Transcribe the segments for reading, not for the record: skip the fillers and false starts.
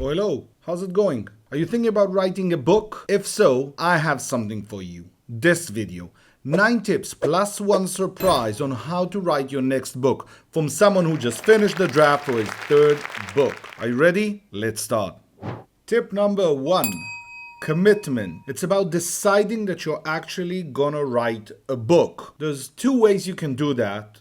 Oh, hello. How's it going? Are you thinking about writing a book? If so, I have something for you. This video. 9 tips plus 1 surprise on how to write your next book from someone who just finished the draft for his 3rd book. Are you ready? Let's start. Tip number 1. Commitment. It's about deciding that you're actually gonna write a book. There's 2 ways you can do that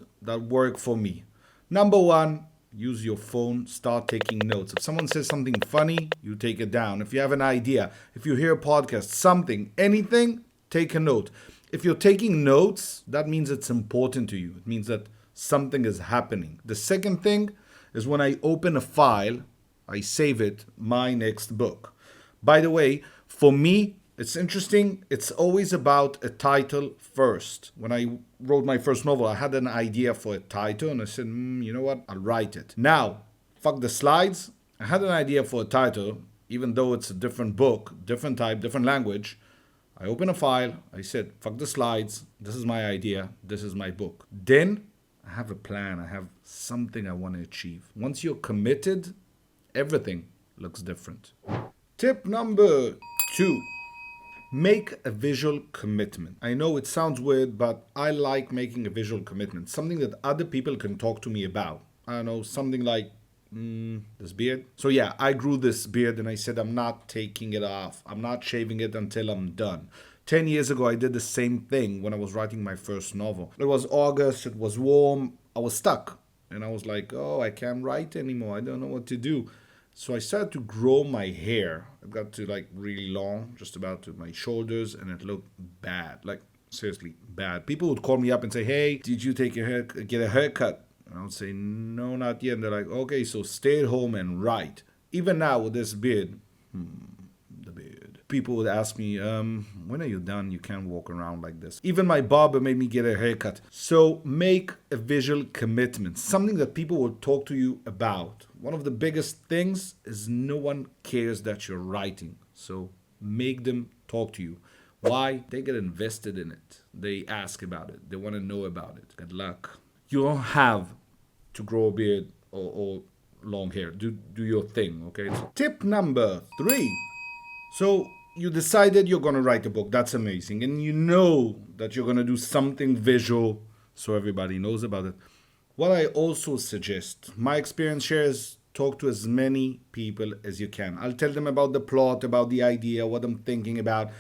work for me. Number 1, use your phone, start taking notes. If someone says something funny, you take it down. If you have an idea, if you hear a podcast, something, anything, take a note. If you're taking notes, that means it's important to you. It means that something is happening. The second thing is when I open a file, I save it, my next book. By the way, for me, it's interesting. It's always about a title first. When I wrote my first novel, I had an idea for a title and I said, you know what? I'll write it. Now, fuck the slides. I had an idea for a title, even though it's a different book, different type, different language. I open a file. I said, fuck the slides. This is my idea. This is my book. Then I have a plan. I have something I want to achieve. Once you're committed, everything looks different. Tip number 2. Make a visual commitment. I know it sounds weird, but I like making a visual commitment. Something that other people can talk to me about. I don't know, something like this beard. So yeah, I grew this beard and I said I'm not taking it off. I'm not shaving it until I'm done. 10 years ago, I did the same thing when I was writing my first novel. It was August, it was warm, I was stuck. And I was like, oh, I can't write anymore. I don't know what to do. So I started to grow my hair. It got to like really long, just about to my shoulders, and it looked bad. Like seriously bad. People would call me up and say, hey, did you get a haircut? And I would say, no, not yet. And they're like, okay, so stay at home and write. Even now with this beard, the beard. People would ask me, when are you done? You can't walk around like this. Even my barber made me get a haircut. So make a visual commitment, something that people will talk to you about. One of the biggest things is no one cares that you're writing. So make them talk to you. Why? They get invested in it. They ask about it. They want to know about it. Good luck. You don't have to grow a beard or long hair. Do your thing, okay? So tip number 3. So you decided you're going to write a book. That's amazing. And you know that you're going to do something visual so everybody knows about it. What I also suggest, my experience shares, talk to as many people as you can. I'll tell them about the plot, about the idea, what I'm thinking about.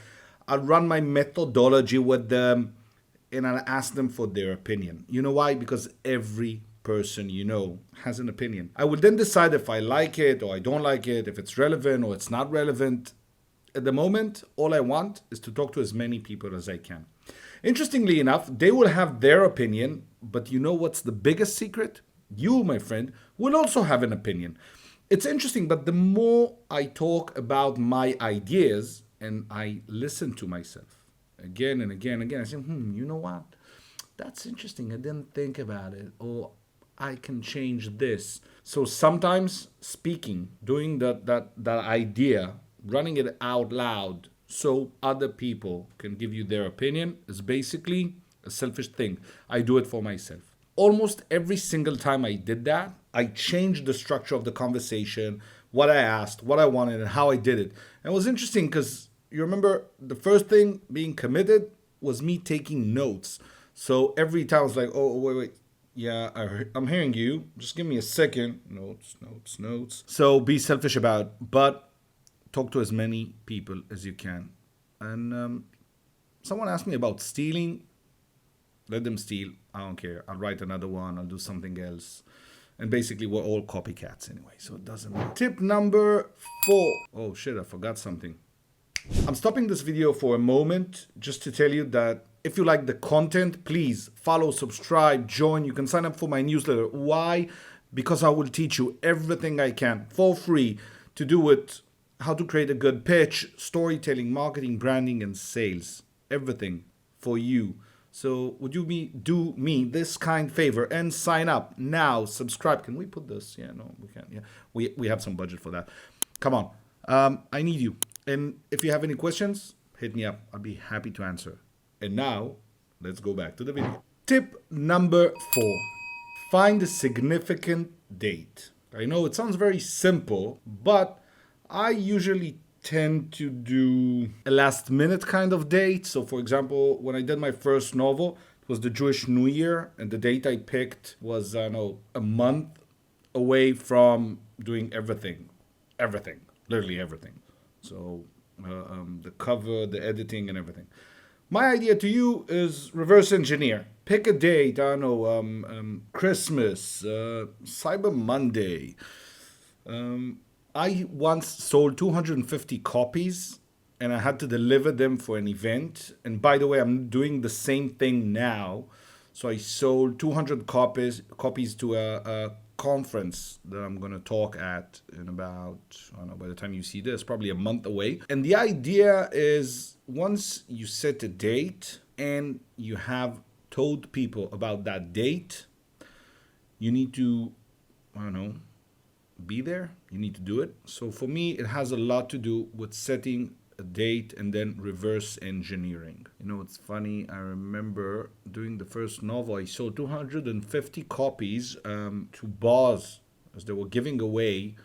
I'll run my methodology with them and I'll ask them for their opinion. You know why? Because every person you know has an opinion. I will then decide if I like it or I don't like it, if it's relevant or it's not relevant. At the moment, all I want is to talk to as many people as I can. Interestingly enough, they will have their opinion, but you know what's the biggest secret? You, my friend, will also have an opinion. It's interesting, but the more I talk about my ideas and I listen to myself again and again and again, I say, you know what? That's interesting. I didn't think about it. Or I can change this. So sometimes speaking, doing that idea, running it out loud so other people can give you their opinion is basically a selfish thing. I do it for myself. Almost every single time I did that, I changed the structure of the conversation, what I asked, what I wanted, and how I did it. And it was interesting because you remember the first thing being committed was me taking notes. So every time I was like, oh, wait. Yeah, I'm hearing you. Just give me a second. Notes. So be selfish about it. But talk to as many people as you can. And someone asked me about stealing. Let them steal. I don't care. I'll write another one. I'll do something else. And basically, we're all copycats anyway, so it doesn't matter. Tip number 4. Oh shit, I forgot something. I'm stopping this video for a moment just to tell you that if you like the content, please follow, subscribe, join. You can sign up for my newsletter. Why? Because I will teach you everything I can for free to do with how to create a good pitch, storytelling, marketing, branding, and sales. Everything for you. So would you do me this kind favor and sign up now, subscribe. Can we put this? Yeah, no, we can't. Yeah, we have some budget for that. Come on. I need you. And if you have any questions, hit me up. I'll be happy to answer. And now, let's go back to the video. Tip number 4. Find a significant date. I know it sounds very simple, but I usually tend to do a last minute kind of date. So, for example, when I did my first novel, it was the Jewish New Year, and the date I picked was, I don't know, a month away from doing everything, literally everything. So, the cover, the editing, and everything. My idea to you is reverse engineer. Pick a date, I don't know, Christmas, Cyber Monday. I once sold 250 copies and I had to deliver them for an event. And by the way, I'm doing the same thing now. So I sold 200 copies to a conference that I'm going to talk at in about, I don't know, by the time you see this, probably a month away. And the idea is once you set a date and you have told people about that date, you need to, I don't know, be there. You need to do it. So for me, it has a lot to do with setting a date and then reverse engineering. You know, it's funny. I remember doing the first novel, I sold 250 copies to bars as they were giving away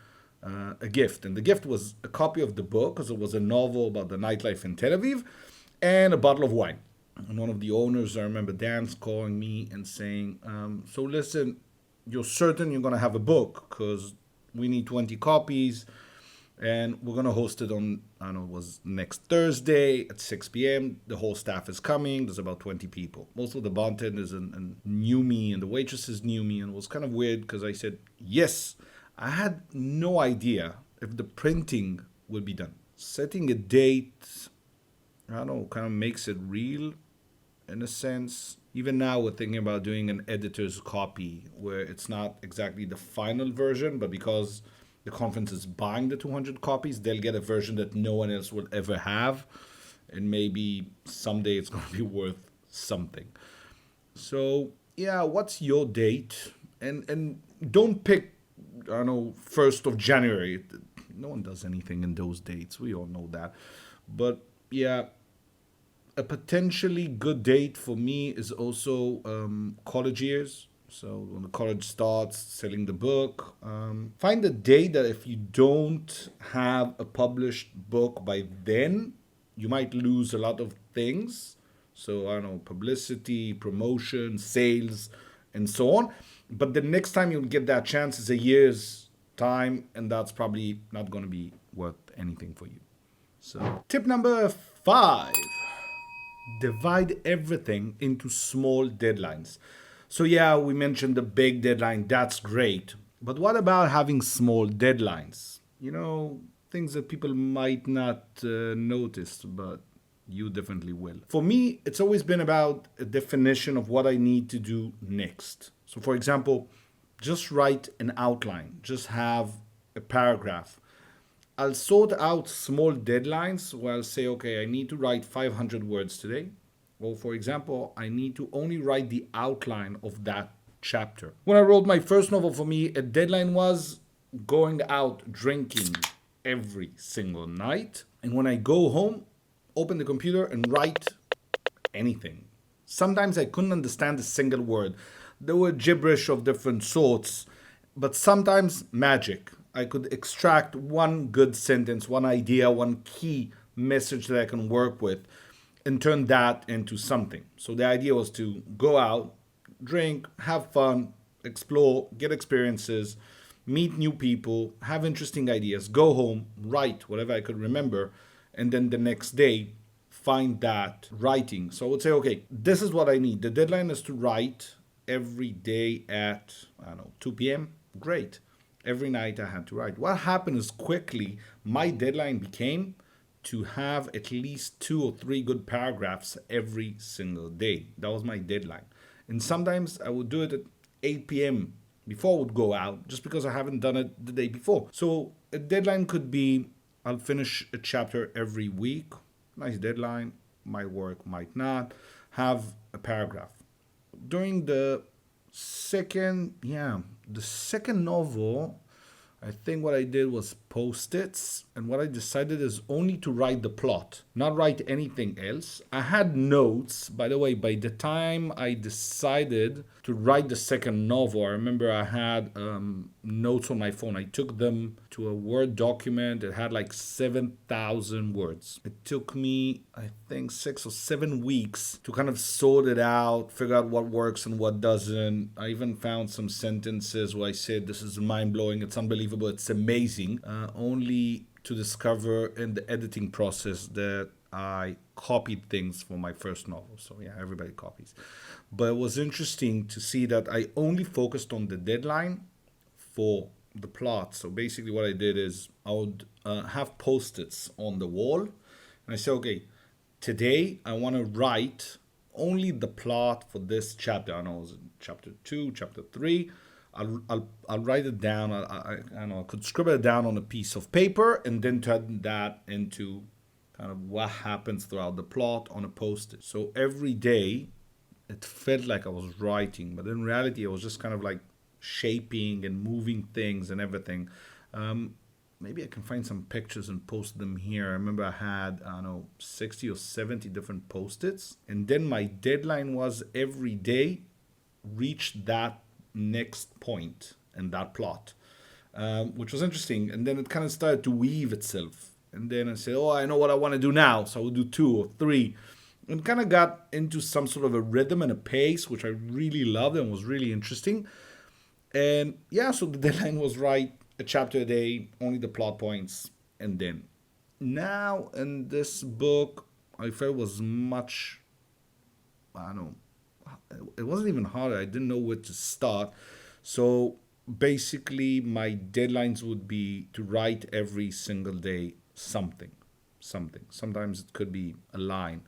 a gift. And the gift was a copy of the book because it was a novel about the nightlife in Tel Aviv and a bottle of wine. And one of the owners, I remember Dan's calling me and saying, so listen, you're certain you're going to have a book because we need 20 copies and we're going to host it on, I don't know, it was next Thursday at 6 p.m. The whole staff is coming. There's about 20 people. Most of the bartenders and knew me and the waitresses knew me, and it was kind of weird because I said, yes. I had no idea if the printing would be done. Setting a date, I don't know, kind of makes it real in a sense. Even now, we're thinking about doing an editor's copy where it's not exactly the final version, but because the conference is buying the 200 copies, they'll get a version that no one else will ever have. And maybe someday it's going to be worth something. So, yeah, what's your date? And don't pick, I don't know, 1st of January. No one does anything in those dates. We all know that. But, yeah, a potentially good date for me is also college years. So when the college starts, selling the book, find a date that if you don't have a published book by then, you might lose a lot of things. So I don't know, publicity, promotion, sales, and so on. But the next time you'll get that chance is a year's time, and that's probably not going to be worth anything for you. So tip number 5. Divide everything into small deadlines. So yeah, we mentioned the big deadline. That's great. But what about having small deadlines? You know, things that people might not notice, but you definitely will. For me, it's always been about a definition of what I need to do next. So for example, just write an outline. Just have a paragraph. I'll sort out small deadlines where I'll say, okay, I need to write 500 words today. Or for example, I need to only write the outline of that chapter. When I wrote my first novel, for me, a deadline was going out drinking every single night. And when I go home, open the computer and write anything. Sometimes I couldn't understand a single word. There were gibberish of different sorts, but sometimes magic. I could extract one good sentence, one idea, one key message that I can work with and turn that into something. So the idea was to go out, drink, have fun, explore, get experiences, meet new people, have interesting ideas, go home, write whatever I could remember, and then the next day find that writing. So I would say, okay, this is what I need. The deadline is to write every day at, I don't know, 2 p.m. Great. Every night I had to write. What happened is quickly my deadline became to have at least 2 or 3 good paragraphs every single day. That was my deadline. And sometimes I would do it at 8 p.m. before I would go out just because I haven't done it the day before. So a deadline could be I'll finish a chapter every week. Nice deadline. Might work, might not. Have a paragraph. During the second novel, I think what I did was post-its, and what I decided is only to write the plot, not write anything else. I had notes, by the way. By the time I decided to write the second novel, I remember I had notes on my phone. I took them to a Word document. It had like 7,000 words. It took me, I think, 6 or 7 weeks to kind of sort it out, figure out what works and what doesn't. I even found some sentences where I said, this is mind blowing, it's unbelievable, it's amazing, only to discover in the editing process that I copied things for my first novel. So yeah, everybody copies. But it was interesting to see that I only focused on the deadline for the plot. So basically what I did is I would have post-its on the wall. And I said, okay, today I want to write only the plot for this chapter. I know it was in chapter 2, chapter 3. I'll write it down. I know I could scribble it down on a piece of paper and then turn that into kind of what happens throughout the plot on a post-it. So every day it felt like I was writing, but in reality I was just kind of like shaping and moving things and everything. Maybe I can find some pictures and post them here. I remember I had, 60 or 70 different post-its. And then my deadline was every day reach that next point in that plot, which was interesting. And then it kind of started to weave itself. And then I said, oh, I know what I want to do now. So I will do 2 or 3. And kind of got into some sort of a rhythm and a pace, which I really loved and was really interesting. And yeah, so the deadline was right, a chapter a day, only the plot points. And then now in this book, I felt was much, I don't know, it wasn't even harder. I didn't know where to start. So basically my deadlines would be to write every single day something. Sometimes it could be a line.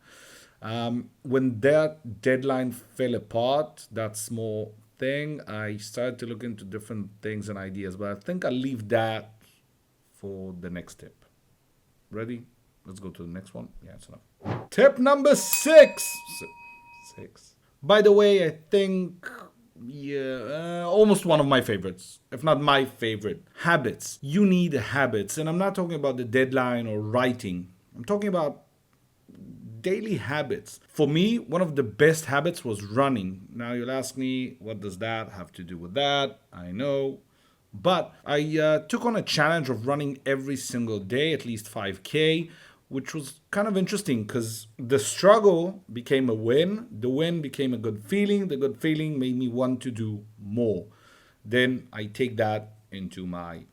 When that deadline fell apart, that small thing, I started to look into different things and ideas, but I think I'll leave that for the next tip. Ready? Let's go to the next one. Yeah, it's enough. Tip number 6. 6. By the way, I think, almost one of my favorites, if not my favorite. Habits. You need habits. And I'm not talking about the deadline or writing. I'm talking about daily habits. For me, one of the best habits was running. Now you'll ask me, what does that have to do with that? I know. But I took on a challenge of running every single day, at least 5K, which was kind of interesting because the struggle became a win. The win became a good feeling. The good feeling made me want to do more. Then I take that into my,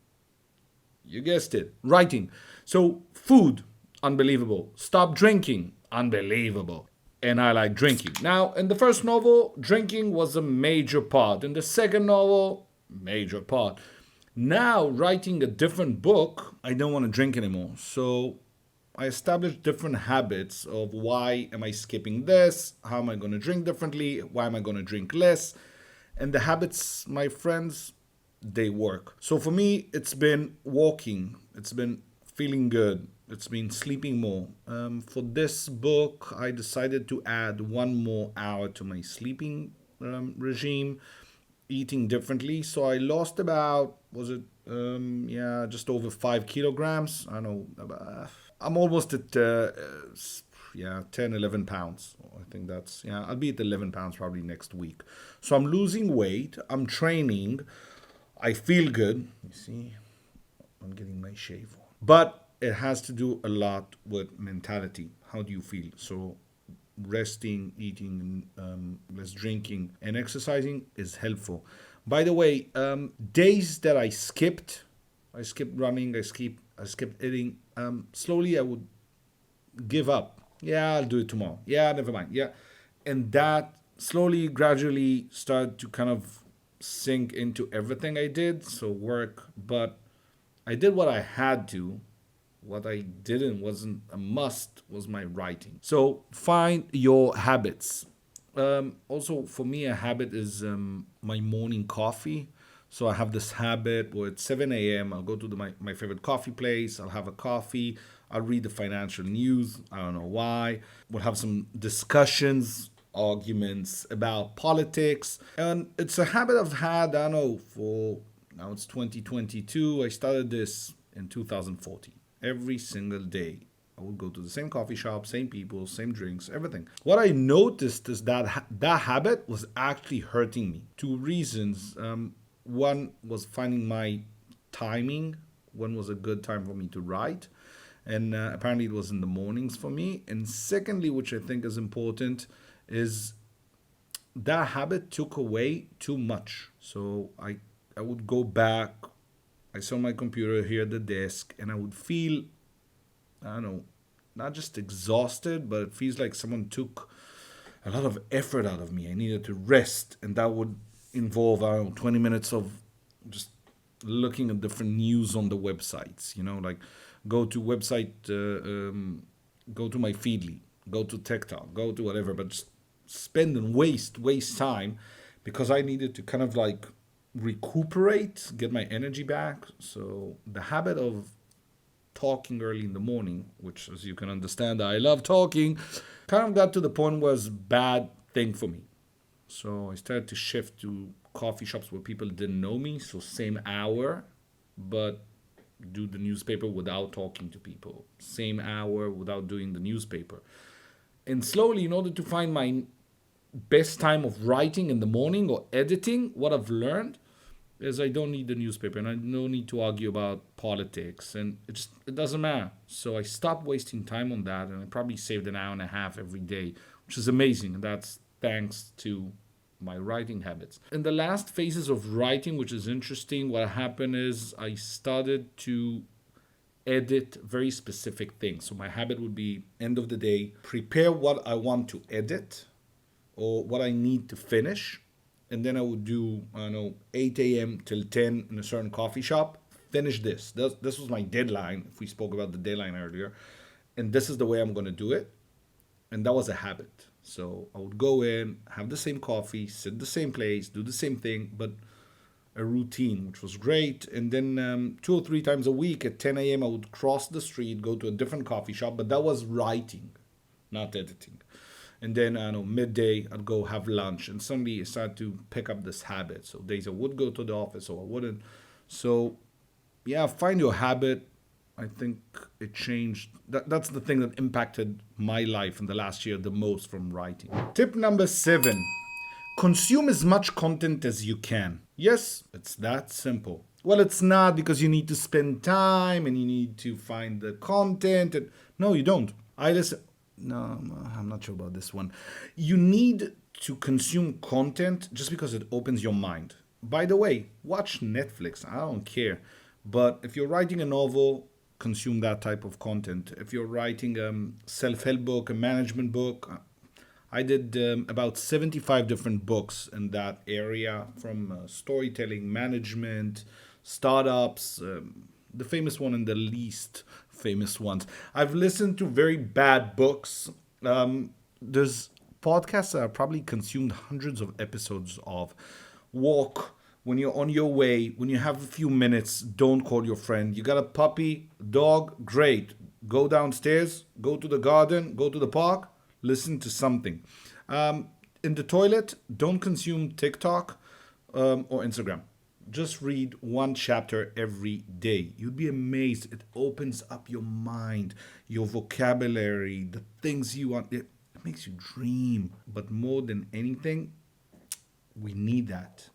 you guessed it, writing. So food, unbelievable. Stop drinking, unbelievable. And I like drinking. Now, in the first novel, drinking was a major part. In the second novel, major part. Now, writing a different book, I don't want to drink anymore. So I established different habits of why am I skipping this? How am I going to drink differently? Why am I going to drink less? And the habits, my friends, they work. So for me, it's been walking. It's been feeling good. It's been sleeping more. For this book, I decided to add 1 more hour to my sleeping regime, eating differently. So I lost about, just over 5 kilograms. I don't know, I'm almost at 10, 11 pounds. I think I'll be at 11 pounds probably next week. So I'm losing weight. I'm training. I feel good. You see, I'm getting my shave on. But it has to do a lot with mentality. How do you feel? So resting, eating, less drinking, and exercising is helpful. By the way, days that I skipped running, I skipped eating. Slowly I would give up. Yeah, I'll do it tomorrow. Yeah, never mind. Yeah. And that slowly, gradually started to kind of sink into everything I did. So work, but I did what I had to. What I wasn't a must, was my writing. So find your habits. Also, for me, a habit is my morning coffee. So I have this habit where at 7 a.m. I'll go to my favorite coffee place. I'll have a coffee. I'll read the financial news. I don't know why. We'll have some discussions, arguments about politics. And it's a habit I've had, I don't know, for now it's 2022. I started this in 2014. Every single day, I would go to the same coffee shop, same people, same drinks, everything. What I noticed is that that habit was actually hurting me. 2 reasons. One was finding my timing. When was a good time for me to write? And apparently it was in the mornings for me. And secondly, which I think is important, is that habit took away too much. So I would go back, I saw my computer here at the desk, and I would feel, I don't know, not just exhausted, but it feels like someone took a lot of effort out of me. I needed to rest, and that would involve, I don't know, 20 minutes of just looking at different news on the websites. Like go to website, go to my Feedly, go to TikTok, go to whatever, but just spend and waste time because I needed to kind of like recuperate, get my energy back. So the habit of talking early in the morning, which as you can understand, I love talking, kind of got to the point was bad thing for me. So I started to shift to coffee shops where people didn't know me, so same hour, but do the newspaper without talking to people. Same hour without doing the newspaper. And slowly, in order to find my best time of writing in the morning or editing, what I've learned is I don't need the newspaper and I don't need to argue about politics, and it doesn't matter. So I stopped wasting time on that, and I probably saved an hour and a half every day, which is amazing, and that's thanks to my writing habits. In the last phases of writing, which is interesting, what happened is I started to edit very specific things. So my habit would be end of the day, prepare what I want to edit or what I need to finish. And then I would do, I don't know, 8 a.m. till 10 in a certain coffee shop. Finish this. This was my deadline, if we spoke about the deadline earlier. And this is the way I'm going to do it. And that was a habit. So I would go in, have the same coffee, sit the same place, do the same thing, but a routine, which was great. And then 2 or 3 times a week at 10 a.m., I would cross the street, go to a different coffee shop, but that was writing, not editing. And then, I don't know, midday, I'd go have lunch. And suddenly I started to pick up this habit. So days I would go to the office or I wouldn't. So, yeah, find your habit. I think it changed. That's the thing that impacted my life in the last year the most from writing. Tip number 7. Consume as much content as you can. Yes, it's that simple. Well, it's not, because you need to spend time and you need to find the content. No, you don't. No, I'm not sure about this one. You need to consume content just because it opens your mind. By the way, watch Netflix. I don't care. But if you're writing a novel, consume that type of content. If you're writing a self-help book, a management book, I did about 75 different books in that area, from storytelling, management, startups, the famous one and the least famous ones. I've listened to very bad books. There's podcasts that I probably consumed hundreds of episodes of. Walk when you're on your way, when you have a few minutes, don't call your friend. You got a puppy, dog, great. Go downstairs, go to the garden, go to the park, listen to something. In the toilet, don't consume TikTok or Instagram. Just read one chapter every day. You'd be amazed. It opens up your mind, your vocabulary, the things you want. It makes you dream. But more than anything, we need that.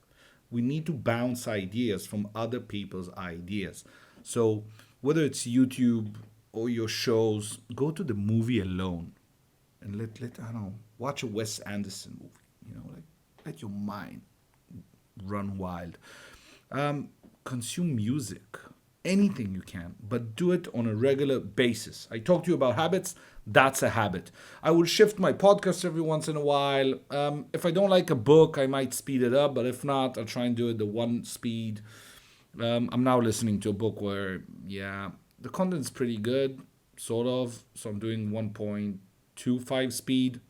We need to bounce ideas from other people's ideas. So whether it's YouTube or your shows, go to the movie alone and let I don't know, watch a Wes Anderson movie. Let your mind run wild. Consume music, anything you can, but do it on a regular basis. I talked to you about habits. That's a habit. I will shift my podcast every once in a while. If I don't like a book, I might speed it up, but if not, I'll try and do it the one speed. I'm now listening to a book where, the content's pretty good, sort of. So I'm doing 1.25 speed.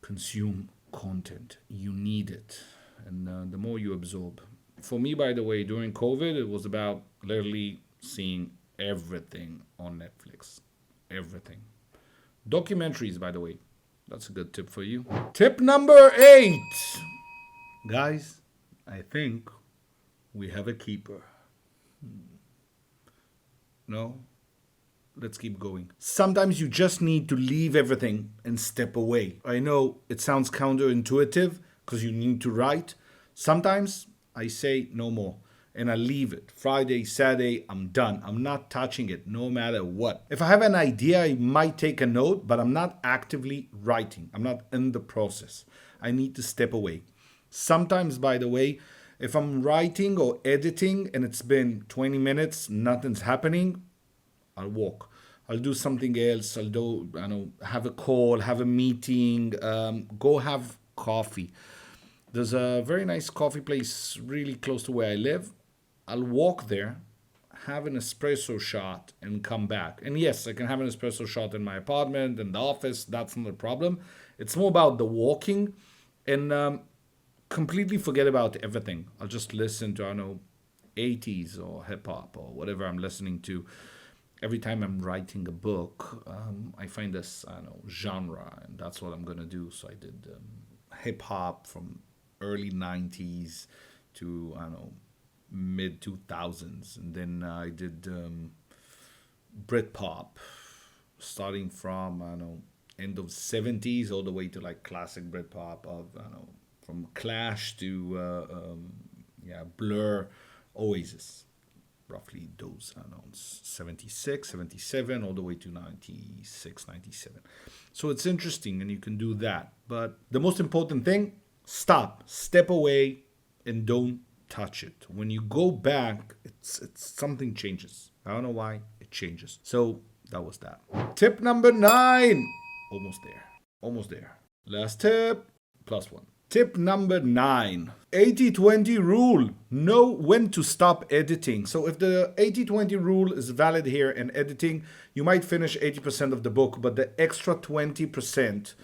Consume content. You need it. And the more you absorb. For me, by the way, during COVID, it was about literally seeing everything on Netflix. Everything. Documentaries, by the way. That's a good tip for you. Tip number 8. Guys, I think we have a keeper. No? Let's keep going. Sometimes you just need to leave everything and step away. I know it sounds counterintuitive because you need to write. Sometimes I say no more. And I leave it. Friday, Saturday, I'm done. I'm not touching it no matter what. If I have an idea, I might take a note, but I'm not actively writing. I'm not in the process. I need to step away. Sometimes, by the way, if I'm writing or editing and it's been 20 minutes, nothing's happening, I'll walk. I'll do something else. I'll do, I don't know, have a call, have a meeting, go have coffee. There's a very nice coffee place really close to where I live. I'll walk there, have an espresso shot, and come back. And yes, I can have an espresso shot in my apartment, in the office. That's not a problem. It's more about the walking and completely forget about everything. I'll just listen to, I don't know, 80s or hip hop or whatever I'm listening to. Every time I'm writing a book, I find this, I don't know, genre, and that's what I'm gonna do. So I did hip hop from early 90s to, I don't know, mid 2000s, and then I did Britpop, starting from, I don't know, end of 70s all the way to like classic Britpop of, I don't know, from Clash to Blur, Oasis, roughly those, I don't know, 76, 77, all the way to 96, 97. So it's interesting, and you can do that. But the most important thing, stop, step away, and don't touch it. When you go back, it's something changes. I don't know why, it changes. So that was that. Tip number 9. Almost there. Almost there. Last tip, +1. Tip number 9. 80-20 rule. Know when to stop editing. So if the 80-20 rule is valid here in editing, you might finish 80% of the book, but the extra 20%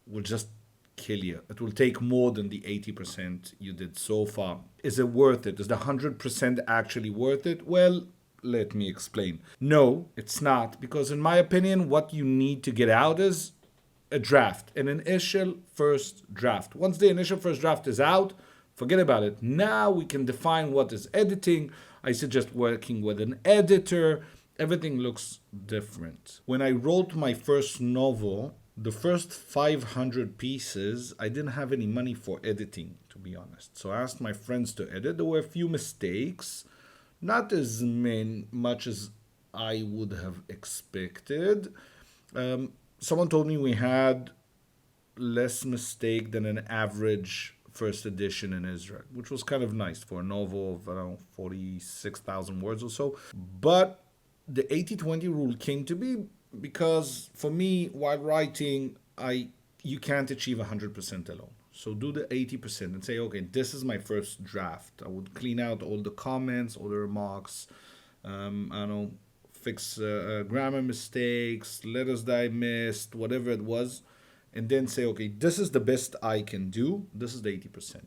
will just kill you. It will take more than the 80% you did so far. Is it worth it? Is the 100% actually worth it? Well, let me explain. No, it's not, because in my opinion, what you need to get out is a draft, an initial first draft. Once the initial first draft is out, forget about it. Now we can define what is editing. I suggest working with an editor. Everything looks different. When I wrote my first novel, the first 500 pieces, I didn't have any money for editing, to be honest. So I asked my friends to edit. There were a few mistakes, not as much as I would have expected. Someone told me we had less mistake than an average first edition in Israel, which was kind of nice for a novel of around 46,000 words or so. But the 80-20 rule came to be because for me, while writing, you can't achieve 100% alone. So do the 80% and say, okay, this is my first draft. I would clean out all the comments, all the remarks, I don't know, fix grammar mistakes, letters that I missed, whatever it was, and then say, okay, this is the best I can do. This is the 80%.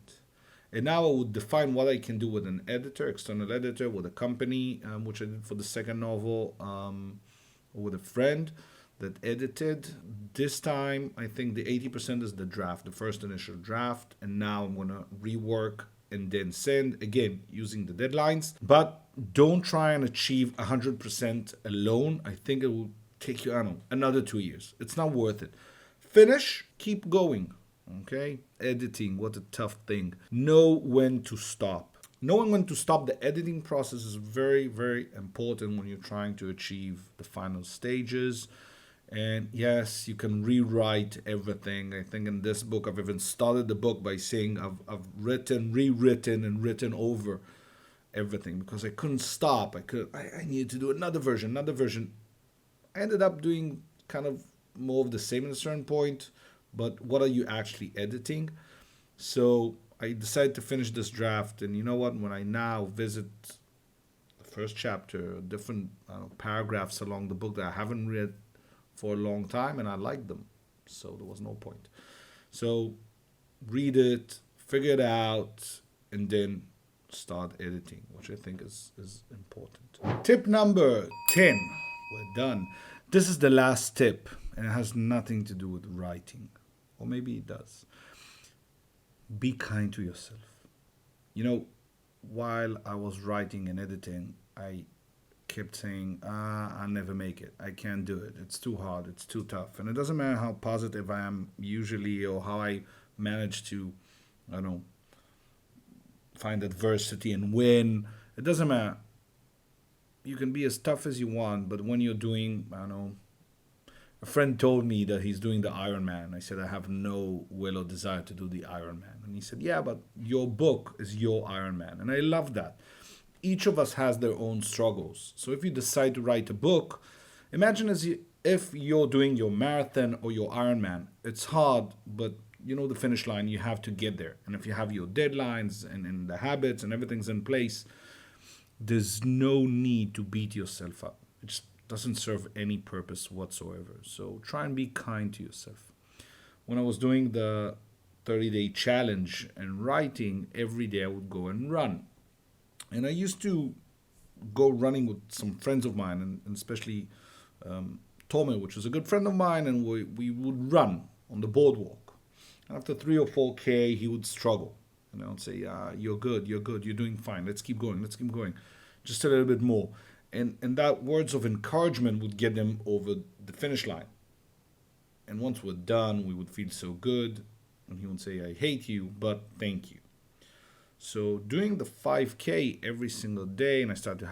And now I would define what I can do with an editor, external editor, with a company, which I did for the second novel, or with a friend that edited. This time, I think the 80% is the draft, the first initial draft. And now I'm going to rework and then send, again, using the deadlines. But don't try and achieve 100% alone. I think it will take you, I don't know, another 2 years. It's not worth it. Finish, keep going. Okay? Editing, what a tough thing. Know when to stop. Knowing when to stop the editing process is very, very important when you're trying to achieve the final stages. And yes, you can rewrite everything. I think in this book, I've even started the book by saying I've written, rewritten, and written over everything because I couldn't stop. I needed to do another version. I ended up doing kind of more of the same at a certain point, but what are you actually editing? So I decided to finish this draft, and you know what? When I now visit the first chapter, different paragraphs along the book that I haven't read for a long time, and I liked them, so there was no point. So read it, figure it out, and then start editing, which I think is important. Tip number 10. We're done. This is the last tip, and it has nothing to do with writing, or maybe it does. Be kind to yourself. You know, while I was writing and editing, I kept saying, I'll never make it. I can't do it. It's too hard. It's too tough. And it doesn't matter how positive I am usually or how I manage to, I don't know, find adversity and win. It doesn't matter. You can be as tough as you want, but when you're doing, I don't know, a friend told me that he's doing the Ironman. I said, I have no will or desire to do the Ironman. And he said, yeah, but your book is your Ironman. And I love that. Each of us has their own struggles. So if you decide to write a book, imagine if you're doing your marathon or your Ironman. It's hard, but you know the finish line, you have to get there. And if you have your deadlines and the habits and everything's in place, there's no need to beat yourself up. It just doesn't serve any purpose whatsoever. So try and be kind to yourself. When I was doing the 30-day challenge and writing, every day I would go and run. And I used to go running with some friends of mine, and especially Tome, which was a good friend of mine, and we would run on the boardwalk. And after 3 or 4K, he would struggle. And I would say, you're good, you're doing fine, let's keep going, just a little bit more. And that words of encouragement would get them over the finish line. And once we're done, we would feel so good. And he would say, I hate you, but thank you. So doing the 5K every single day, and I started to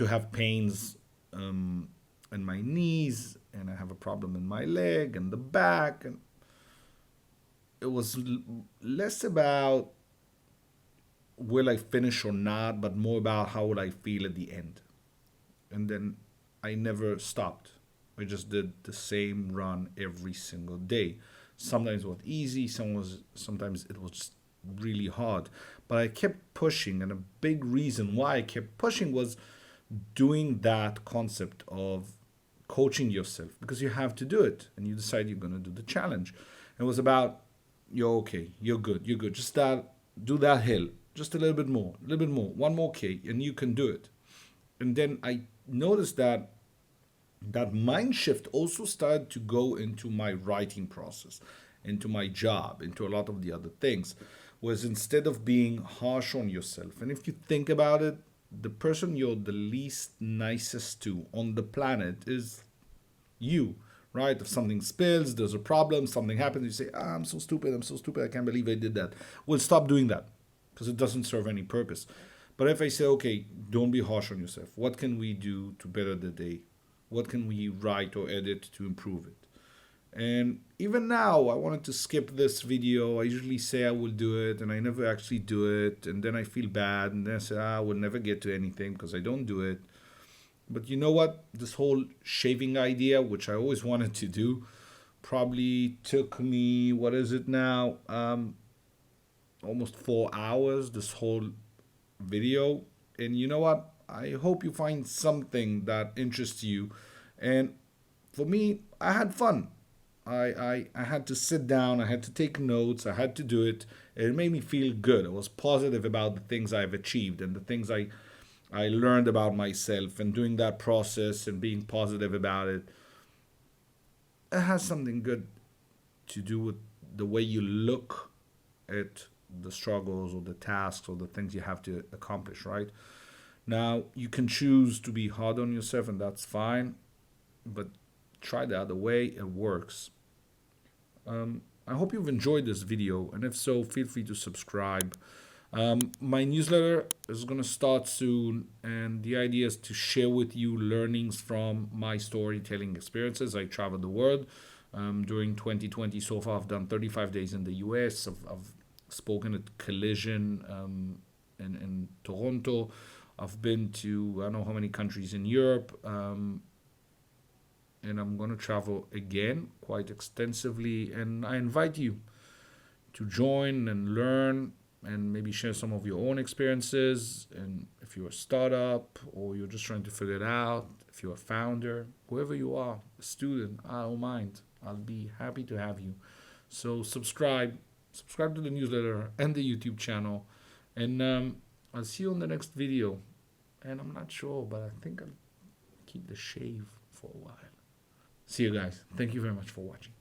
have pains in my knees, and I have a problem in my leg and the back, and it was less about will I finish or not, but more about how would I feel at the end. And then I never stopped. I just did the same run every single day. Sometimes it was easy, sometimes it was just really hard. But I kept pushing, and a big reason why I kept pushing was doing that concept of coaching yourself, because you have to do it, and you decide you're going to do the challenge. It was about, you're okay, you're good, just do that hill, just a little bit more, 1 more K, and you can do it. And then I noticed that mind shift also started to go into my writing process, into my job, into a lot of the other things. Was instead of being harsh on yourself, and if you think about it, the person you're the least nicest to on the planet is you, right? If something spills, there's a problem, something happens, you say, I'm so stupid, I can't believe I did that. Well, stop doing that, because it doesn't serve any purpose. But if I say, okay, don't be harsh on yourself, what can we do to better the day? What can we write or edit to improve it? And even now, I wanted to skip this video. I usually say I will do it, and I never actually do it. And then I feel bad, and then I say, I will never get to anything because I don't do it. But you know what? This whole shaving idea, which I always wanted to do, probably took me, what is it now? Almost 4 hours, this whole video. And you know what? I hope you find something that interests you. And for me, I had fun. I had to sit down, I had to take notes, I had to do it. It made me feel good. I was positive about the things I've achieved and the things I learned about myself, and doing that process and being positive about it. It has something good to do with the way you look at the struggles or the tasks or the things you have to accomplish, right? Now, you can choose to be hard on yourself, and that's fine, but try the other way, it works. I hope you've enjoyed this video, and if so, feel free to subscribe. My newsletter is going to start soon, and the idea is to share with you learnings from my storytelling experiences. I traveled the world during 2020. So far, I've done 35 days in the US. I've spoken at Collision in Toronto. I've been to I don't know how many countries in Europe. And I'm going to travel again quite extensively. And I invite you to join and learn and maybe share some of your own experiences. And if you're a startup or you're just trying to figure it out, if you're a founder, whoever you are, a student, I don't mind. I'll be happy to have you. So subscribe to the newsletter and the YouTube channel. And I'll see you on the next video. And I'm not sure, but I think I'll keep the shave for a while. See you guys. Thank you very much for watching.